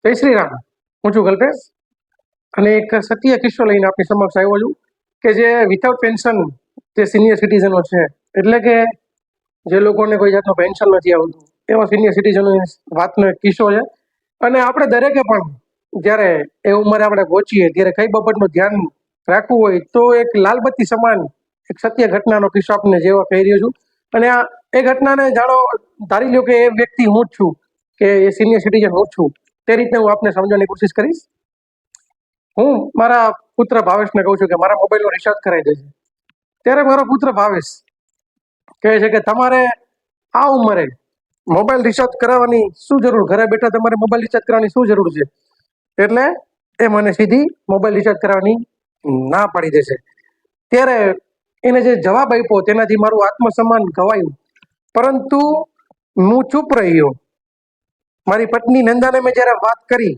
જય શ્રી રામ. હું છું કલ્પેશ અને એક સત્ય કિસ્સો લઈને આપની સમક્ષ આવ્યો છું કે જે વિથઆઉટ પેન્શન જે સિનિયર સિટીઝનો છે, એટલે કે જે લોકોને કોઈ જાતનું પેન્શન નથી આવતું એવા સિનિયર સિટીઝનોની વાતનો એક કિસ્સો છે. અને આપણે દરેકે પણ જ્યારે એ ઉંમરે આપણે પહોંચીએ ત્યારે કઈ બાબતનું ધ્યાન રાખવું હોય તો એક લાલબત્તી સમાન એક સત્ય ઘટનાનો કિસ્સો આપને જેવો કહી રહ્યો છું. અને આ એ ઘટનાને જાણો, ધારી લો કે એ વ્યક્તિ હું જ છું, કે એ સિનિયર સિટીઝન હું જ છું. તે રીતે હું આપને સમજવાની કોશિશ કરીશ. હું મારા પુત્ર ભાવેશને કહું છું કે મારા મોબાઈલનો રિચાર્જ કરાવી દેજે. ત્યારે મારો પુત્ર ભાવેશ કહે છે કે તમારે આ ઉંમરે મોબાઈલ રિચાર્જ કરાવવાની શું જરૂર, ઘરે બેઠા તમારે મોબાઈલ રિચાર્જ કરવાની શું જરૂર છે? એટલે એ મને સીધી મોબાઈલ રિચાર્જ કરાવવાની ના પાડી દેશે. ત્યારે એને જે જવાબ આપ્યો તેનાથી મારું આત્મસન્માન ગવાયું, પરંતુ હું ચૂપ રહ્યો. મારી પત્ની નંદાને મેં જ્યારે વાત કરી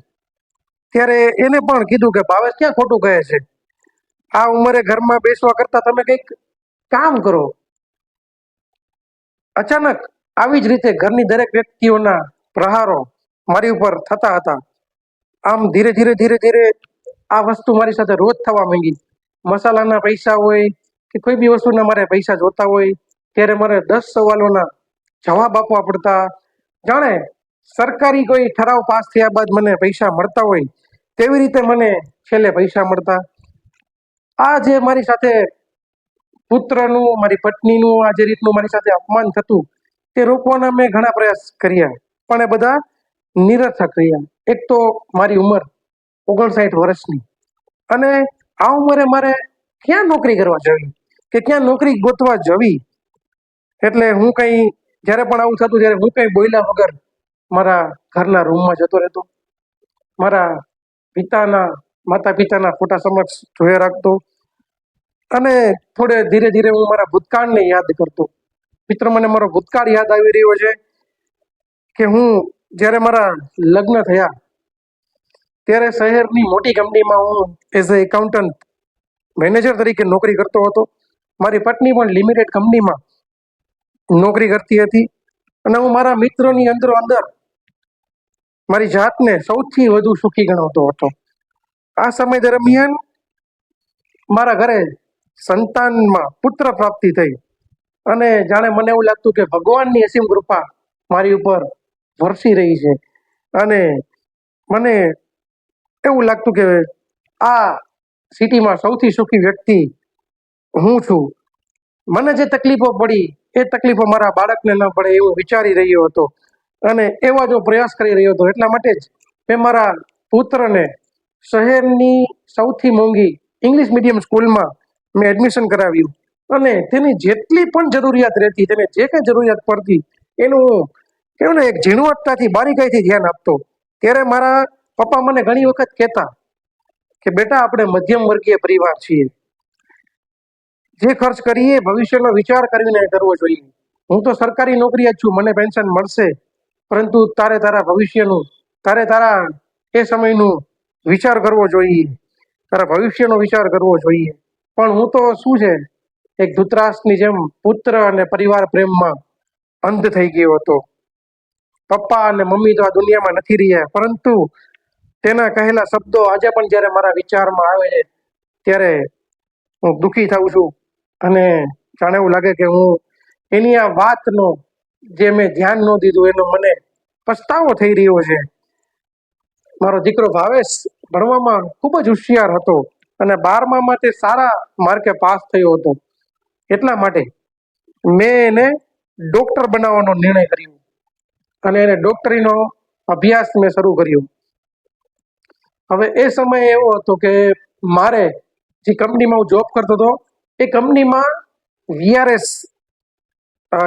ત્યારે એને પણ કીધું કે ભાવેશ ક્યાં ખોટું કહે છે, આ ઉંમરે ઘરમાં બેસવા કરતા તમે કંઈક કામ કરો. અચાનક આવી જ રીતે ઘરની દરેક વ્યક્તિઓના પ્રહારો મારી ઉપર થતા હતા. આમ ધીરે ધીરે ધીરે ધીરે આ વસ્તુ મારી સાથે રોજ થવા માંડી. મસાલાના પૈસા હોય કે કોઈ બી વસ્તુના મારે પૈસા જોતા હોય ત્યારે મારે 10 સવાલોના જવાબ આપવા પડતા. જાણે સરકારી કોઈ ઠરાવ પાસ થયા બાદ મને પૈસા મળતા હોય તેવી રીતે મને છેલ્લે પૈસા મળતા. આ જે મારી સાથે પુત્રનું, મારી પત્નીનું આ જે રીતનું મારી સાથે અપમાન થતું તે રોકવાના મેં ઘણા પ્રયાસ કર્યા, પણ એ બધા નિરર્થક રહ્યા. એક તો મારી ઉંમર 59 વર્ષની, અને આ ઉંમરે મારે ક્યાં નોકરી કરવા જવી કે ક્યાં નોકરી ગોતવા જવી. એટલે હું કંઈ જ્યારે પણ આવું થતું ત્યારે હું કંઈ બોલ્યા વગર મારા ઘરના રૂમમાં જતો રહેતો. મારા માતા પિતાના ફોટા સમક્ષ જોયા રાખતો અને થોડે ધીરે ધીરે હું મારા ભૂતકાળને યાદ કરતો. મિત્ર, મને મારો ભૂતકાળ યાદ આવી રહ્યો છે કે હું જ્યારે મારા લગ્ન થયા ત્યારે શહેરની મોટી કંપનીમાં હું એઝ અ એકાઉન્ટન્ટ મેનેજર તરીકે નોકરી કરતો હતો. મારી પત્ની પણ લિમિટેડ કંપનીમાં નોકરી કરતી હતી અને હું મારા મિત્રોની અંદરો અંદર મારી જાતને સૌથી વધુ સુખી ગણાવતો હતો. આ સમય દરમિયાન મારા ઘરે સંતાનમાં પુત્ર પ્રાપ્તિ થઈ અને જાણે મને એવું લાગતું કે ભગવાનની અસીમ કૃપા મારી ઉપર વરસી રહી છે. અને મને એવું લાગતું કે આ સિટીમાં સૌથી સુખી વ્યક્તિ હું છું. મને જે તકલીફો પડી એ તકલીફો મારા બાળકને ન પડે એવું વિચારી રહ્યો હતો અને એવા જો પ્રયાસ કરી રહ્યો હતો. એટલા માટે જ મેં મારા પુત્રને શહેરની સૌથી મોંઘી ઇંગ્લિશ મીડિયમ સ્કૂલમાં મેં એડમિશન કરાવ્યું અને તેની જેટલી પણ જરૂરિયાત રહેતી, તેને જે કંઈ જરૂરિયાત પડતી એનું કેવું ને એક ઝીણવટતાથી બારીકાઈથી ધ્યાન આપતો. ત્યારે મારા પપ્પા મને ઘણી વખત કહેતા કે બેટા, આપણે મધ્યમ વર્ગીય પરિવાર છીએ, જે ખર્ચ કરીએ ભવિષ્યનો વિચાર કરીને કરવો જોઈએ. હું તો સરકારી નોકરી જ છું, મને પેન્શન મળશે, પરંતુ તારે તારા ભવિષ્યનું, તારે તારા એ સમયનું વિચાર કરવો જોઈએ, તારા ભવિષ્યનો વિચાર કરવો જોઈએ. પણ હું તો શું છે, એક ધૃતરાષ્ટ્રની જેમ પુત્ર અને પરિવાર પ્રેમમાં અંધ થઈ ગયો હતો. પપ્પા અને મમ્મી તો આ દુનિયામાં નથી રહ્યા, પરંતુ તેના કહેલા શબ્દો આજે પણ જ્યારે મારા વિચારમાં આવે છે ત્યારે હું દુઃખી થાઉં છું અને જાણે એવું લાગે કે હું એની આ વાતનો જે મેં ધ્યાન ન દીધું એનો મને પસ્તાવો થઈ રહ્યો છે. મારો દીકરો ભાવેશ ભણવામાં ખૂબ જ હોશિયાર હતો અને 12માં તે સારા માર્કે પાસ થયો હતો. એટલા માટે મેં એને ડોક્ટર બનાવવાનો નિર્ણય કર્યો અને એને ડોક્ટરીનો અભ્યાસ મેં શરૂ કર્યો. હવે એ સમય એવો હતો કે મારે જે કંપનીમાં હું જોબ કરતો હતો એ કંપનીમાં VRS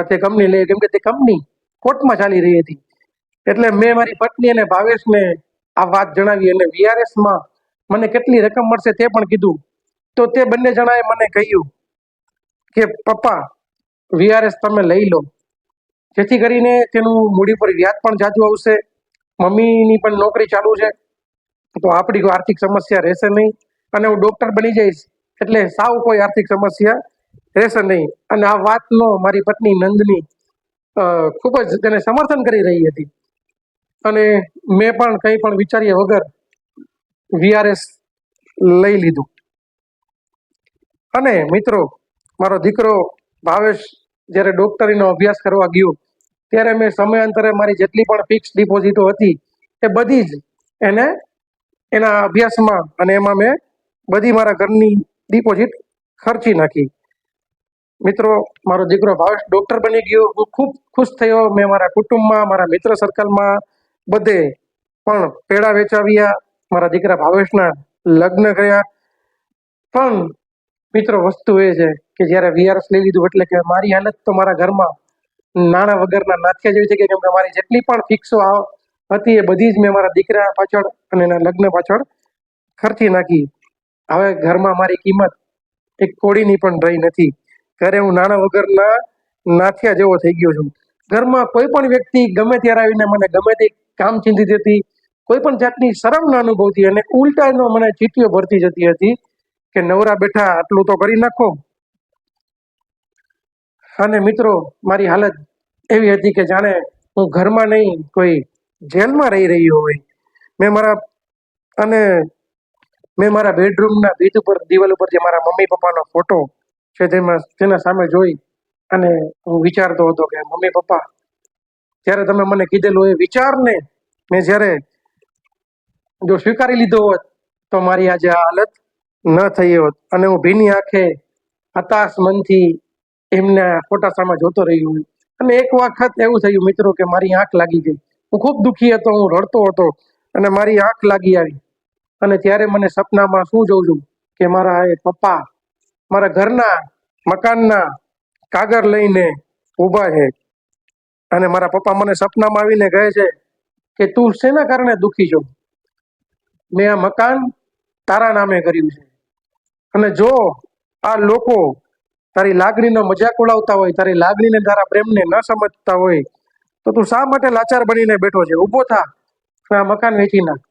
તે કંપની લે, કેમ કે તે કંપની કોર્ટમાં ચાલી રહી હતી. એટલે મેં મારી પત્ની અને ભાવેશને આ વાત જણાવી અને VRSમાં મને કેટલી રકમ મળશે તે પણ કીધું. તો તે બંને જણાએ મને કહ્યું કે પપ્પા, VRS તમે લઈ લો, જેથી કરીને તેનું મૂડી પર વ્યાજ પણ જાજુ આવશે, મમ્મીની પણ નોકરી ચાલુ છે તો આપણી કોઈ આર્થિક સમસ્યા રહેશે નહીં, અને હું ડોક્ટર બની જઈશ એટલે સાવ કોઈ આર્થિક સમસ્યા રહેશે નહીં. અને આ વાતનો મારી પત્ની નંદની ખૂબ જ તેને સમર્થન કરી રહી હતી. અને મેં પણ કંઈ પણ વિચાર્યા વગર વીઆરએસ લઈ લીધું. અને મિત્રો, મારો દીકરો ભાવેશ જ્યારે ડોક્ટરીનો અભ્યાસ કરવા ગયો ત્યારે મેં સમયાંતરે મારી જેટલી પણ ફિક્સ ડિપોઝિટો હતી એ બધી જ એને એના અભ્યાસમાં અને એમાં મેં બધી મારા ઘરની ડિપોઝિટ ખર્ચી નાખી. મિત્રો, મારો દીકરો ભાવેશ ડોક્ટર બની ગયો. હું ખૂબ ખુશ થયો. મેં મારા કુટુંબમાં, મારા મિત્ર સર્કલમાં બધે પણ પેડા વેચાવ્યા. મારા દીકરા ભાવેશના લગ્ન કર્યા. પણ મિત્રો, વસ્તુ એ છે કે જ્યારે વીઆરએસ લઈ લીધું એટલે કે મારી હાલત તો મારા ઘરમાં નાણાં વગરના નાથિયા જેવી છે, કેમ કે મારી જેટલી પણ ફિક્સો હતી એ બધી જ મેં મારા દીકરા પાછળ અને એના લગ્ન પાછળ ખર્ચી નાખી. હવે ઘરમાં મારી કિંમત એક કોડીની પણ રહી નથી. ઘરે હું નાણાં વગરના નાથિયા જેવો થઈ ગયો છું. ઘરમાં કોઈ પણ વ્યક્તિ ગમે ત્યારે આવીને મને ગમે તે કામ ચીંધી દેતી, કોઈ પણ જાતની શરમ ન અનુભવતી અને ઉલટાનો મને ચીઠીઓ ભરતી જતી હતી કે નવરા બેઠા આટલું તો કરી નાખો. અને મિત્રો, મારી હાલત એવી હતી કે જાણે હું ઘરમાં નહીં કોઈ જેલમાં રહી રહ્યો હોય. મેં મારા બેડરૂમના ભીત ઉપર, દિવાલ ઉપર જે મારા મમ્મી પપ્પાનો ફોટો છે તેના સામે જોઈ અને હું વિચારતો હતો કે મમ્મી પપ્પા, જ્યારે તમે મને કીધેલું એ વિચારને મેં જ્યારે જો સ્વીકારી લીધો હોત તો મારી આજે આ હાલત ન થઈ હોત. અને હું ભીની આંખે હતાશ મનથી એમના ફોટા સામે જોતો રહ્યો. અને એક વખત એવું થયું મિત્રો કે મારી આંખ લાગી ગઈ. હું ખૂબ દુઃખી હતો, હું રડતો હતો અને મારી આંખ લાગી આવી. અને ત્યારે મને સપનામાં શું જોઉં છું કે મારા એ પપ્પા મારા ઘરના મકાનના કાગળ લઈને ઊભા છે. અને મારા પપ્પા મને સપનામાં આવીને કહે છે કે તું શેના કારણે દુઃખી છો? મેં આ મકાન તારા નામે કર્યું છે. અને જો આ લોકો તારી લાગણીનો મજાક ઉડાવતા હોય, તારી લાગણીને, તારા પ્રેમને ન સમજતા હોય તો તું શા માટે લાચાર બનીને બેઠો છે? ઊભો થા, આ મકાન વેચી નાખ.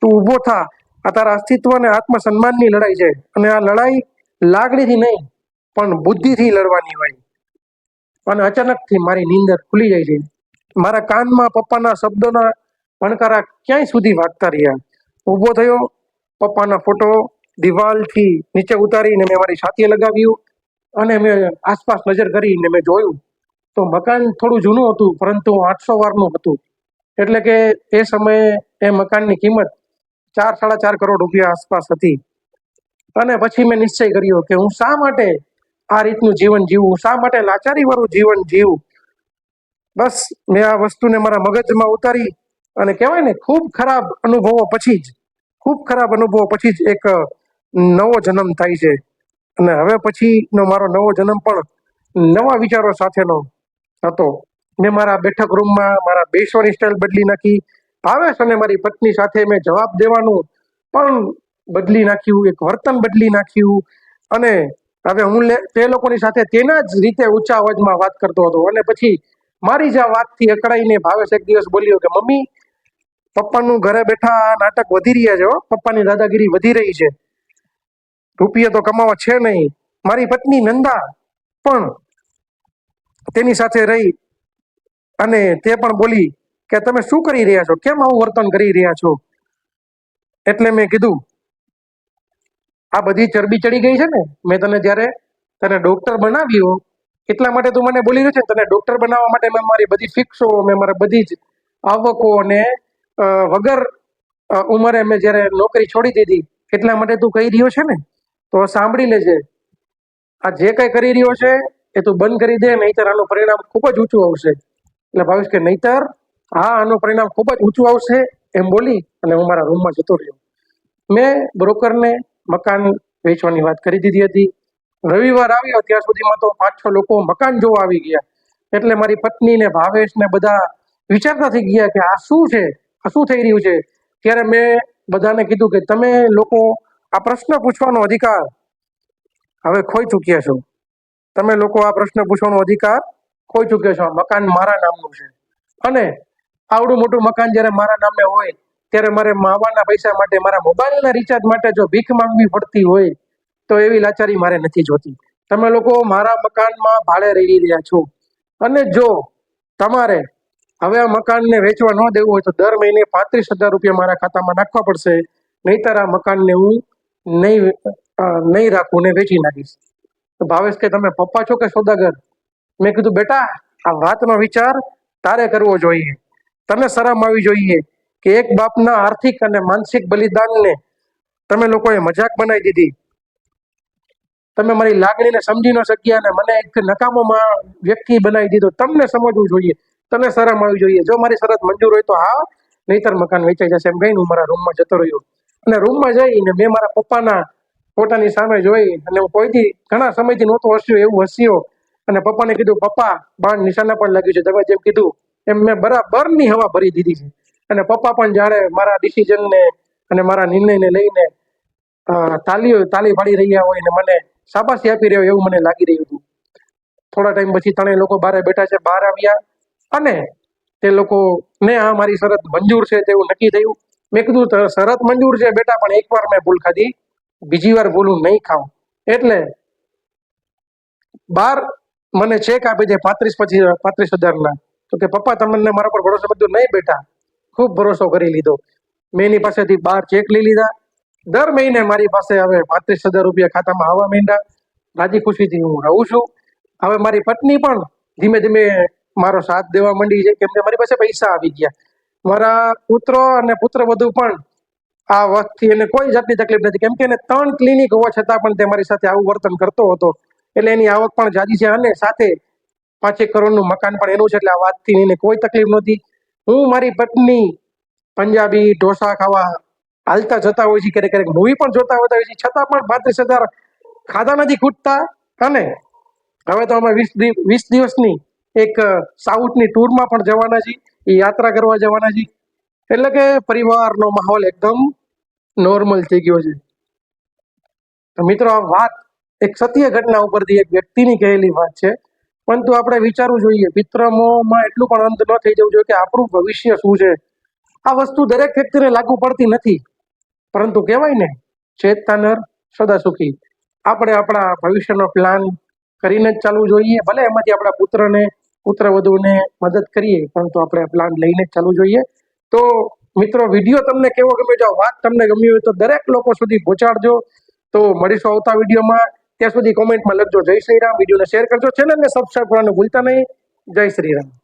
તું ઊભો થા. આ તારા અસ્તિત્વ અને આત્મસન્માનની લડાઈ છે. અને આ લડાઈ લાગણીથી નહીં પણ બુદ્ધિથી લડવાની હોય. અને અચાનકથી મારી નીંદર ખુલી જાય છે. મારા કાનમાં પપ્પાના શબ્દોના ભણકારા ક્યાંય સુધી વાગતા રહ્યા. ઊભો થયો, પપ્પાના ફોટો દિવાલથી નીચે ઉતારીને મેં મારી છાતીએ લગાવ્યું અને મેં આસપાસ નજર કરીને મેં જોયું તો મકાન થોડું જૂનું હતું, પરંતુ 800 વારનું હતું. એટલે કે એ સમયે એ મકાનની કિંમત 4-4.5 કરોડ રૂપિયા આસપાસ હતી. અને પછી મેં નિશ્ચય કર્યો કે હું શા માટે આ રીતનું જીવન જીવું, શા માટે લાચારીવાળું જીવન જીવું. બસ મેં આ વસ્તુને મારા મગજમાં ઉતારી અને કહેવાય ને, ખૂબ ખરાબ અનુભવો પછી જ એક નવો જન્મ થાય છે. અને હવે પછીનો મારો નવો જન્મ પણ નવા વિચારો સાથેનો હતો. મેં મારા બેઠક રૂમમાં મારા બેસવાની સ્ટાઇલ બદલી નાખી. ભાવેશ અને મારી પત્ની સાથે મેં જવાબ દેવાનું પણ બદલી નાખ્યું, એક વર્તન બદલી નાખ્યું. અને હવે હું તે લોકોની સાથે તેના જ રીતે ઊંચા અવાજમાં વાત કરતો હતો. અને પછી મારી જ આ વાતથી અકળાઈને ભાવેશ એક દિવસ બોલ્યો કે મમ્મી, પપ્પાનું ઘરે બેઠા નાટક વધી રહ્યા છે. પપ્પાની દાદાગીરી વધી રહી છે. રૂપિયા તો કમાવા છે નહીં. મારી પત્ની નંદા પણ તેની સાથે રહી અને તે પણ બોલી કે તમે શું કરી રહ્યા છો? કેમ આવું વર્તન કરી રહ્યા છો? એટલે મેં કીધું, આ બધી ચરબી ચડી ગઈ છે ને, મેં તને ડોક્ટર બનાવ્યો એટલા માટે તું મને બોલી રહ્યો છે. તને ડોક્ટર બનાવવા માટે મેં મારી બધી ફિક્સો, મેં મારા બધી જ આવકો અને વગર ઉંમરે મેં જ્યારે નોકરી છોડી દીધી એટલા માટે તું કહી રહ્યો છે ને? તો સાંભળી લેજે, આ જે કંઈ કરી રહ્યો છે એ તું બંધ કરી દે, નહીતર આનું પરિણામ ખૂબ જ ઊંચું આવશે. એટલે ભાવેશ કે નહીતર હા, આનું પરિણામ ખૂબ જ ઊંચું આવશે, એમ બોલી અને હું મારા રૂમમાં જતો રહ્યો. મેં બ્રોકરને મકાન વેચવાની વાત કરી દીધી હતી. રવિવાર આવ્યો ત્યાં સુધીમાં તો 5-6 લોકો મકાન જોવા આવી ગયા. એટલે મારી પત્ની ને ભાવેશ ને બધા વિચારતા થઈ ગયા કે આ શું છે, આ શું થઈ રહ્યું છે. ત્યારે મેં બધાને કીધું કે તમે લોકો આ પ્રશ્ન પૂછવાનો અધિકાર હવે ખોઈ ચૂક્યા છો. તમે લોકો આ પ્રશ્ન પૂછવાનો અધિકાર ખોઈ ચૂક્યા છો. આ મકાન મારા નામનું છે અને આવડું મોટું મકાન જ્યારે મારા નામે હોય ત્યારે મારે માવાના પૈસા માટે, મારા મોબાઈલના રિચાર્જ માટે જો ભીખ માંગવી પડતી હોય તો એવી લાચારી મારે નથી જોતી. તમે લોકો મારા મકાનમાં ભાડે રહી રહ્યા છો અને જો તમારે હવે આ મકાનને વેચવા ન દેવું હોય તો દર મહિને 35,000 રૂપિયા મારા ખાતામાં નાખવા પડશે, નહીતર આ મકાનને હું નહીં રાખું ને વેચી નાખીશ. તો ભાવેશ કે તમે પપ્પા છો કે સોદાગર? મેં કીધું બેટા, આ વાતનો વિચાર તારે કરવો જોઈએ. તને શરમ આવી જોઈએ કે એક બાપના આર્થિક અને માનસિક બલિદાનને તમે લોકોએ મજાક બનાવી દીધી. તમે મારી લાગણીને સમજી ન શક્યા અને મને એક નકામો વ્યક્તિ બનાવી દીધો. તમને સમજવું જોઈએ, તને શરમ આવી જોઈએ. જો મારી શરત મંજૂર હોય તો હા, નહીતર મકાન વેચાઈ જશે. એમ કહીને હું મારા રૂમમાં જતો રહ્યો. અને રૂમમાં જઈને મેં મારા પપ્પાના ફોટાની સામે જોઈ અને હું કોઈથી ઘણા સમયથી નહોતો હસ્યો એવું હસ્યો અને પપ્પાને કીધું, પપ્પા બાણ નિશાના પણ લાગ્યું છે. તમે જેમ કીધું એમ મેં બરાબરની હવા ભરી દીધી છે. અને પપ્પા પણ જાણે મારા ડિસિઝનને અને મારા નિર્ણયને લઈને તાલી પાડી રહ્યા હોય ને મને શાબાશી આપી રહ્યો એવું મને લાગી રહ્યું હતું. થોડા ટાઈમ પછી ત્રણેય લોકો બહાર બેઠા છે. બહાર આવ્યા અને તે લોકોને આ મારી શરત મંજૂર છે તેવું નક્કી થયું. મેં કીધું શરત મંજૂર છે બેટા, પણ એકવાર મેં ભૂલ ખાધી, બીજી વાર ભૂલું નહીં ખાઉં. એટલે બાર મને ચેક આપી દે 35,000 તો કે પપ્પા તમને મારા પર ભરોસો બધું? નહીં બેટા, ખૂબ ભરોસો કરી લીધો. મેં એની પાસેથી 12 ચેક લઈ લીધા. દર મહિને મારી પાસે હવે 35,000 રૂપિયા ખાતામાં આવવા માંડ્યા. રાજી ખુશીથી હું રહું છું. હવે મારી પત્ની પણ ધીમે ધીમે મારો સાથ દેવા માંડી છે, કેમ કે મારી પાસે પૈસા આવી ગયા. મારા પુત્રો અને પુત્રવધુ પણ આ વખતથી એને કોઈ જાતની તકલીફ નથી, કેમ કે એને 3 ક્લિનિક હોવા છતાં પણ તે મારી સાથે આવું વર્તન કરતો હતો. એટલે એની આવક પણ જાજી છે અને સાથે 5-1 કરોડનું મકાન પણ એનું છે. એટલે આ વાતથી એને કોઈ તકલીફ નહોતી. હું મારી પત્ની પંજાબી ઢોસા ખાવા હાલતા જતા હોય છે, ક્યારેક ક્યારેક મૂવી પણ જોતા હોતા હોય છે, છતાં પણ 35,000 ખાધા નથી ખૂટતા. અને હવે તો અમે 20 દિવસની એક સાઉથની ટૂરમાં પણ જવાના છીએ, એ યાત્રા કરવા જવાના છીએ. એટલે કે પરિવારનો માહોલ એકદમ નોર્મલ થઈ ગયો છે. તો મિત્રો, આ વાત એક સત્ય ઘટના ઉપરથી એક વ્યક્તિની કહેલી વાત છે, પરંતુ આપણે વિચારવું જોઈએ, પિતૃમોહમાં એટલું પણ અંત ન થઈ જવું જોઈએ કે આપણું ભવિષ્ય શું છે. આ વસ્તુ દરેક વ્યક્તિને લાગુ પડતી નથી, પરંતુ કહેવાય ને, ચેતતા નર સદા સુખી. આપણે આપણા ભવિષ્યનો પ્લાન કરીને જ ચાલવું જોઈએ. ભલે એમાંથી આપણા પુત્રવધુને મદદ કરીએ, પરંતુ આપણે પ્લાન લઈને જ ચાલવું જોઈએ. તો મિત્રો, વિડીયો તમને કેવો ગમ્યો? જો વાત તમને ગમી હોય તો દરેક લોકો સુધી પહોંચાડજો. તો મળીશું આવતા વિડીયોમાં. ત્યાં સુધી કોમેન્ટમાં લખજો જય શ્રી રામ. વિડીયોને શેર કરજો, ચેનલને સબસ્ક્રાઈબ કરવાનું ભૂલતા નહીં. જય શ્રી રામ.